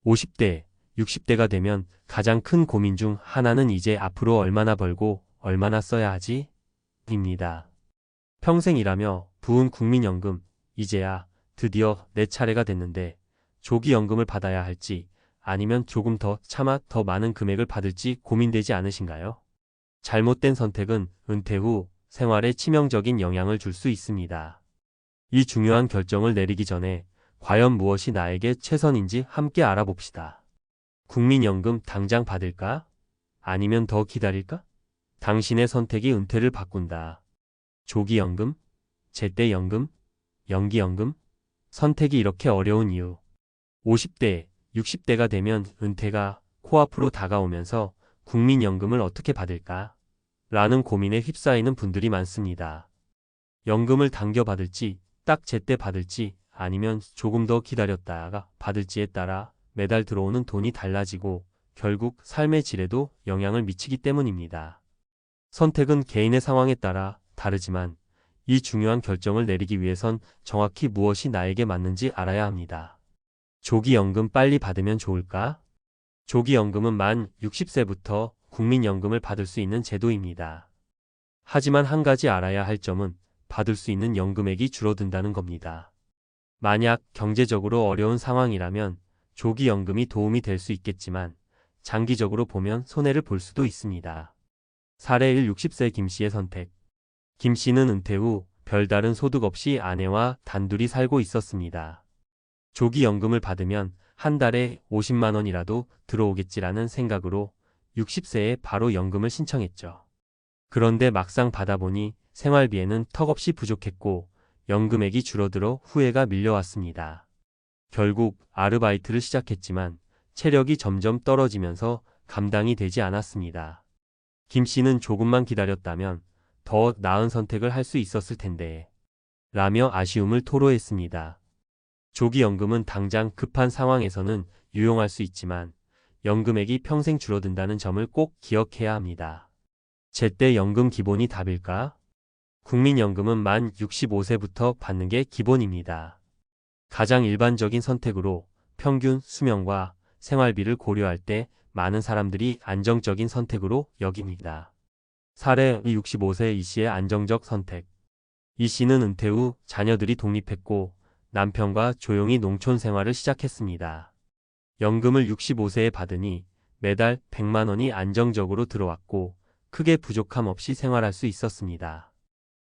50대, 60대가 되면 가장 큰 고민 중 하나는 이제 앞으로 얼마나 벌고 얼마나 써야 하지? 입니다. 평생 일하며 부은 국민연금, 이제야 드디어 내 차례가 됐는데 조기연금을 받아야 할지 아니면 조금 더 참아 더 많은 금액을 받을지 고민되지 않으신가요? 잘못된 선택은 은퇴 후 생활에 치명적인 영향을 줄 수 있습니다. 이 중요한 결정을 내리기 전에 과연 무엇이 나에게 최선인지 함께 알아봅시다. 국민연금 당장 받을까? 아니면 더 기다릴까? 당신의 선택이 은퇴를 바꾼다. 조기연금, 제때연금, 연기연금? 선택이 이렇게 어려운 이유. 50대, 60대가 되면 은퇴가 코앞으로 다가오면서 국민연금을 어떻게 받을까? 라는 고민에 휩싸이는 분들이 많습니다. 연금을 당겨받을지, 딱 제때 받을지, 아니면 조금 더 기다렸다가 받을지에 따라 매달 들어오는 돈이 달라지고 결국 삶의 질에도 영향을 미치기 때문입니다. 선택은 개인의 상황에 따라 다르지만 이 중요한 결정을 내리기 위해선 정확히 무엇이 나에게 맞는지 알아야 합니다. 조기연금 빨리 받으면 좋을까? 조기연금은 만 60세부터 국민연금을 받을 수 있는 제도입니다. 하지만 한 가지 알아야 할 점은 받을 수 있는 연금액이 줄어든다는 겁니다. 만약 경제적으로 어려운 상황이라면 조기연금이 도움이 될 수 있겠지만 장기적으로 보면 손해를 볼 수도 있습니다. 사례 1 60세 김씨의 선택. 김씨는 은퇴 후 별다른 소득 없이 아내와 단둘이 살고 있었습니다. 조기연금을 받으면 한 달에 50만 원이라도 들어오겠지라는 생각으로 60세에 바로 연금을 신청했죠. 그런데 막상 받아보니 생활비에는 턱없이 부족했고 연금액이 줄어들어 후회가 밀려왔습니다. 결국 아르바이트를 시작했지만 체력이 점점 떨어지면서 감당이 되지 않았습니다. 김 씨는 조금만 기다렸다면 더 나은 선택을 할 수 있었을 텐데 라며 아쉬움을 토로했습니다. 조기연금은 당장 급한 상황에서는 유용할 수 있지만 연금액이 평생 줄어든다는 점을 꼭 기억해야 합니다. 제때 연금 기본이 답일까? 국민연금은 만 65세부터 받는 게 기본입니다. 가장 일반적인 선택으로 평균 수명과 생활비를 고려할 때 많은 사람들이 안정적인 선택으로 여깁니다. 사례 65세 이 씨의 안정적 선택. 이 씨는 은퇴 후 자녀들이 독립했고 남편과 조용히 농촌 생활을 시작했습니다. 연금을 65세에 받으니 매달 100만 원이 안정적으로 들어왔고 크게 부족함 없이 생활할 수 있었습니다.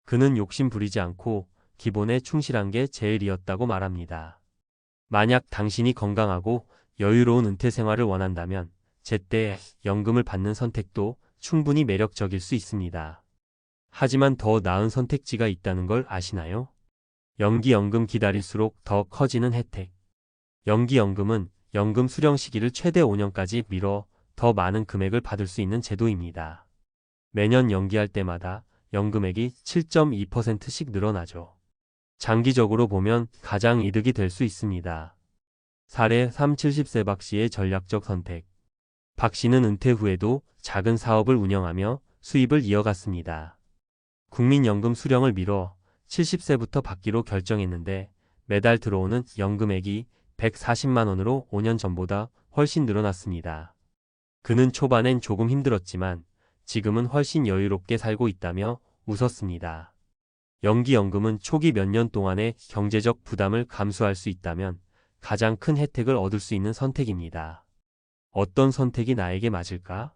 그는 욕심 부리지 않고 기본에 충실한 게 제일이었다고 말합니다. 만약 당신이 건강하고 여유로운 은퇴 생활을 원한다면 제때 연금을 받는 선택도 충분히 매력적일 수 있습니다. 하지만 더 나은 선택지가 있다는 걸 아시나요? 연기연금 기다릴수록 더 커지는 혜택. 연기연금은 연금 수령 시기를 최대 5년까지 미뤄 더 많은 금액을 받을 수 있는 제도입니다. 매년 연기할 때마다 연금액이 7.2%씩 늘어나죠. 장기적으로 보면 가장 이득이 될 수 있습니다. 사례 3 70세 박 씨의 전략적 선택. 박 씨는 은퇴 후에도 작은 사업을 운영하며 수입을 이어갔습니다. 국민연금 수령을 미뤄 70세부터 받기로 결정했는데 매달 들어오는 연금액이 140만 원으로 5년 전보다 훨씬 늘어났습니다. 그는 초반엔 조금 힘들었지만 지금은 훨씬 여유롭게 살고 있다며 웃었습니다. 연기연금은 초기 몇 년 동안의 경제적 부담을 감수할 수 있다면 가장 큰 혜택을 얻을 수 있는 선택입니다. 어떤 선택이 나에게 맞을까?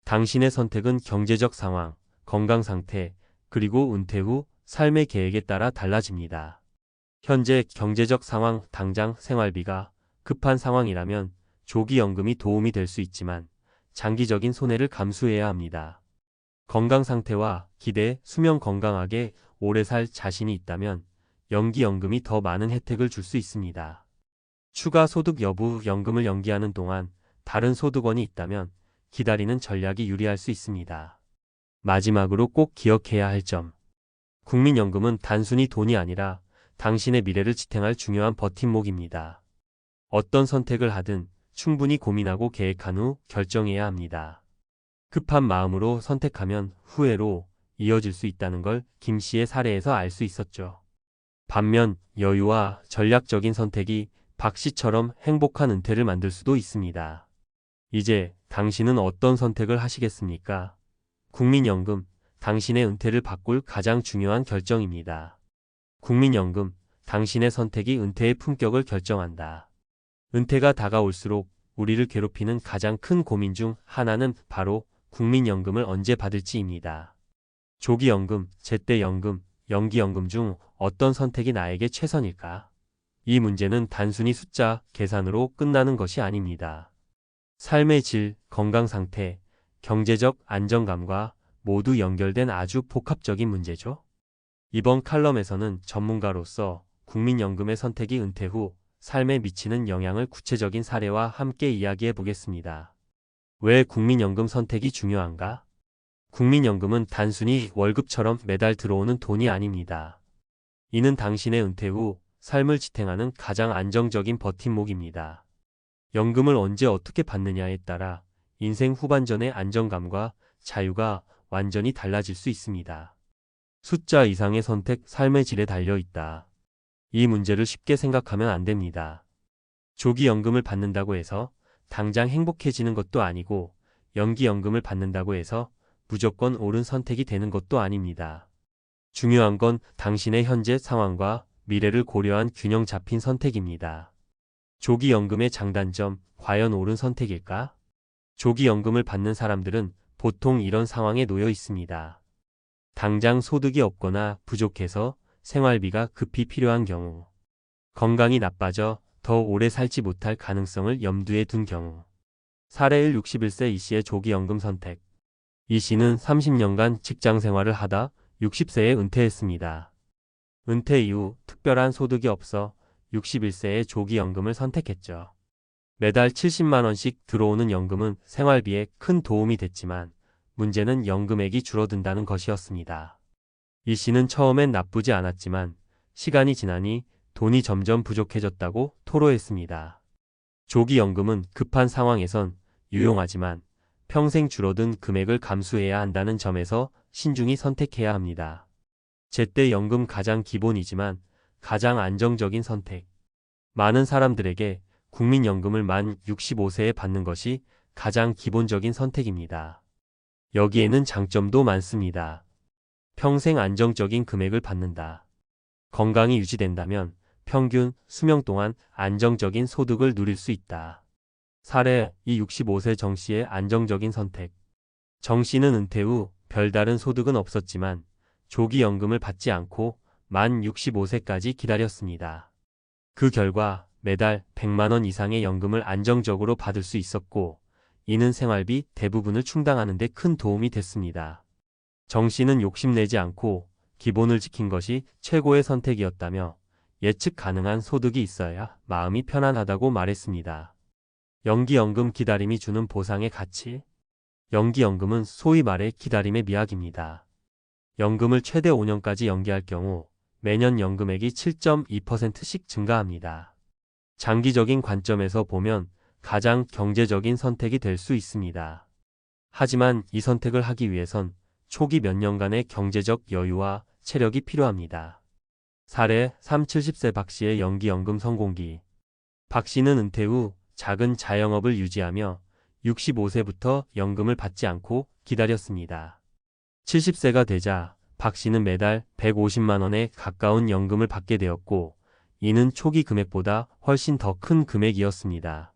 당신의 선택은 경제적 상황, 건강 상태, 그리고 은퇴 후 삶의 계획에 따라 달라집니다. 현재 경제적 상황, 당장 생활비가 급한 상황이라면 조기연금이 도움이 될 수 있지만 장기적인 손해를 감수해야 합니다. 건강 상태와 기대, 수명 건강하게 오래 살 자신이 있다면 연기연금이 더 많은 혜택을 줄 수 있습니다. 추가 소득 여부, 연금을 연기하는 동안 다른 소득원이 있다면 기다리는 전략이 유리할 수 있습니다. 마지막으로 꼭 기억해야 할 점. 국민연금은 단순히 돈이 아니라 당신의 미래를 지탱할 중요한 버팀목입니다. 어떤 선택을 하든 충분히 고민하고 계획한 후 결정해야 합니다. 급한 마음으로 선택하면 후회로 이어질 수 있다는 걸 김 씨의 사례에서 알 수 있었죠. 반면 여유와 전략적인 선택이 박 씨처럼 행복한 은퇴를 만들 수도 있습니다. 이제 당신은 어떤 선택을 하시겠습니까? 국민연금, 당신의 은퇴를 바꿀 가장 중요한 결정입니다. 국민연금, 당신의 선택이 은퇴의 품격을 결정한다. 은퇴가 다가올수록 우리를 괴롭히는 가장 큰 고민 중 하나는 바로 국민연금을 언제 받을지입니다. 조기연금, 제때연금, 연기연금 중 어떤 선택이 나에게 최선일까? 이 문제는 단순히 숫자 계산으로 끝나는 것이 아닙니다. 삶의 질, 건강 상태, 경제적 안정감과 모두 연결된 아주 복합적인 문제죠. 이번 칼럼에서는 전문가로서 국민연금의 선택이 은퇴 후 삶에 미치는 영향을 구체적인 사례와 함께 이야기해 보겠습니다. 왜 국민연금 선택이 중요한가? 국민연금은 단순히 월급처럼 매달 들어오는 돈이 아닙니다. 이는 당신의 은퇴 후 삶을 지탱하는 가장 안정적인 버팀목입니다. 연금을 언제 어떻게 받느냐에 따라 인생 후반전의 안정감과 자유가 완전히 달라질 수 있습니다. 숫자 이상의 선택, 삶의 질에 달려 있다. 이 문제를 쉽게 생각하면 안 됩니다. 조기연금을 받는다고 해서 당장 행복해지는 것도 아니고 연기연금을 받는다고 해서 무조건 옳은 선택이 되는 것도 아닙니다. 중요한 건 당신의 현재 상황과 미래를 고려한 균형 잡힌 선택입니다. 조기연금의 장단점, 과연 옳은 선택일까? 조기연금을 받는 사람들은 보통 이런 상황에 놓여 있습니다. 당장 소득이 없거나 부족해서 생활비가 급히 필요한 경우, 건강이 나빠져 더 오래 살지 못할 가능성을 염두에 둔 경우. 사례 1 61세 이 씨의 조기연금 선택. 이 씨는 30년간 직장 생활을 하다 60세에 은퇴했습니다. 은퇴 이후 특별한 소득이 없어 61세에 조기연금을 선택했죠. 매달 70만 원씩 들어오는 연금은 생활비에 큰 도움이 됐지만 문제는 연금액이 줄어든다는 것이었습니다. 이 씨는 처음엔 나쁘지 않았지만 시간이 지나니 돈이 점점 부족해졌다고 토로했습니다. 조기연금은 급한 상황에선 유용하지만 평생 줄어든 금액을 감수해야 한다는 점에서 신중히 선택해야 합니다. 제때연금 가장 기본이지만 가장 안정적인 선택. 많은 사람들에게 국민연금을 만 65세에 받는 것이 가장 기본적인 선택입니다. 여기에는 장점도 많습니다. 평생 안정적인 금액을 받는다. 건강이 유지된다면 평균 수명 동안 안정적인 소득을 누릴 수 있다. 사례 2 65세 정 씨의 안정적인 선택. 정 씨는 은퇴 후 별다른 소득은 없었지만 조기연금을 받지 않고 만 65세까지 기다렸습니다. 그 결과 매달 100만 원 이상의 연금을 안정적으로 받을 수 있었고 이는 생활비 대부분을 충당하는 데 큰 도움이 됐습니다. 정 씨는 욕심내지 않고 기본을 지킨 것이 최고의 선택이었다며 예측 가능한 소득이 있어야 마음이 편안하다고 말했습니다. 연기연금 기다림이 주는 보상의 가치. 연기연금은 소위 말해 기다림의 미학입니다. 연금을 최대 5년까지 연기할 경우 매년 연금액이 7.2%씩 증가합니다. 장기적인 관점에서 보면 가장 경제적인 선택이 될 수 있습니다. 하지만 이 선택을 하기 위해선 초기 몇 년간의 경제적 여유와 체력이 필요합니다. 사례 3 70세 박 씨의 연기연금 성공기. 박 씨는 은퇴 후 작은 자영업을 유지하며 65세부터 연금을 받지 않고 기다렸습니다. 70세가 되자 박 씨는 매달 150만 원에 가까운 연금을 받게 되었고 이는 초기 금액보다 훨씬 더 큰 금액이었습니다.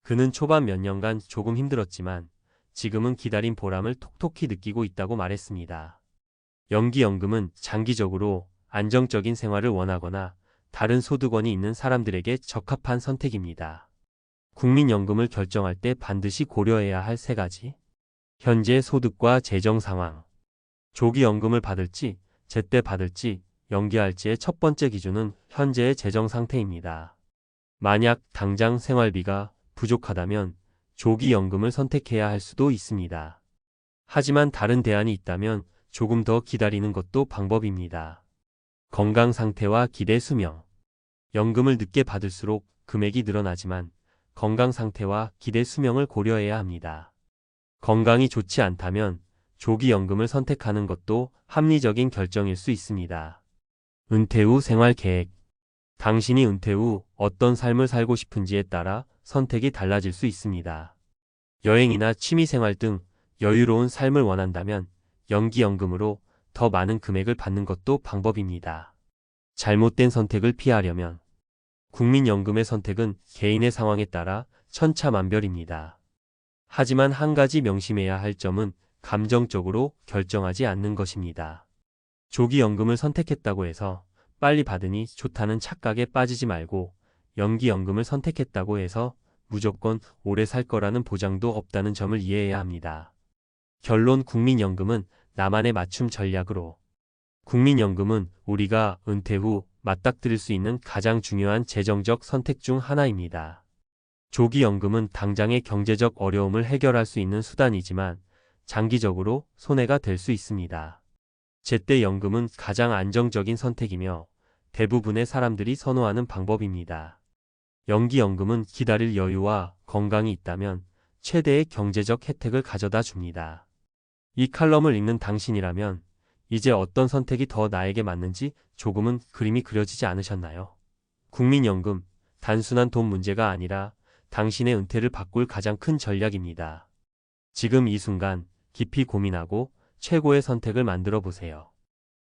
그는 초반 몇 년간 조금 힘들었지만 지금은 기다린 보람을 톡톡히 느끼고 있다고 말했습니다. 연기연금은 장기적으로 안정적인 생활을 원하거나 다른 소득원이 있는 사람들에게 적합한 선택입니다. 국민연금을 결정할 때 반드시 고려해야 할 3가지. 현재 소득과 재정 상황. 조기연금을 받을지, 제때 받을지, 연기할지의 첫 번째 기준은 현재의 재정 상태입니다. 만약 당장 생활비가 부족하다면 조기연금을 선택해야 할 수도 있습니다. 하지만 다른 대안이 있다면 조금 더 기다리는 것도 방법입니다. 건강 상태와 기대 수명. 연금을 늦게 받을수록 금액이 늘어나지만 건강 상태와 기대 수명을 고려해야 합니다. 건강이 좋지 않다면 조기연금을 선택하는 것도 합리적인 결정일 수 있습니다. 은퇴 후 생활 계획. 당신이 은퇴 후 어떤 삶을 살고 싶은지에 따라 선택이 달라질 수 있습니다. 여행이나 취미생활 등 여유로운 삶을 원한다면 연기연금으로 더 많은 금액을 받는 것도 방법입니다. 잘못된 선택을 피하려면 국민연금의 선택은 개인의 상황에 따라 천차만별입니다. 하지만 한 가지 명심해야 할 점은 감정적으로 결정하지 않는 것입니다. 조기연금을 선택했다고 해서 빨리 받으니 좋다는 착각에 빠지지 말고 연기연금을 선택했다고 해서 무조건 오래 살 거라는 보장도 없다는 점을 이해해야 합니다. 결론 국민연금은 나만의 맞춤 전략으로 국민연금은 우리가 은퇴 후 맞닥뜨릴 수 있는 가장 중요한 재정적 선택 중 하나입니다. 조기연금은 당장의 경제적 어려움을 해결할 수 있는 수단이지만 장기적으로 손해가 될 수 있습니다. 제때연금은 가장 안정적인 선택이며 대부분의 사람들이 선호하는 방법입니다. 연기연금은 기다릴 여유와 건강이 있다면 최대의 경제적 혜택을 가져다 줍니다. 이 칼럼을 읽는 당신이라면 이제 어떤 선택이 더 나에게 맞는지 조금은 그림이 그려지지 않으셨나요? 국민연금, 단순한 돈 문제가 아니라 당신의 은퇴를 바꿀 가장 큰 전략입니다. 지금 이 순간 깊이 고민하고 최고의 선택을 만들어 보세요.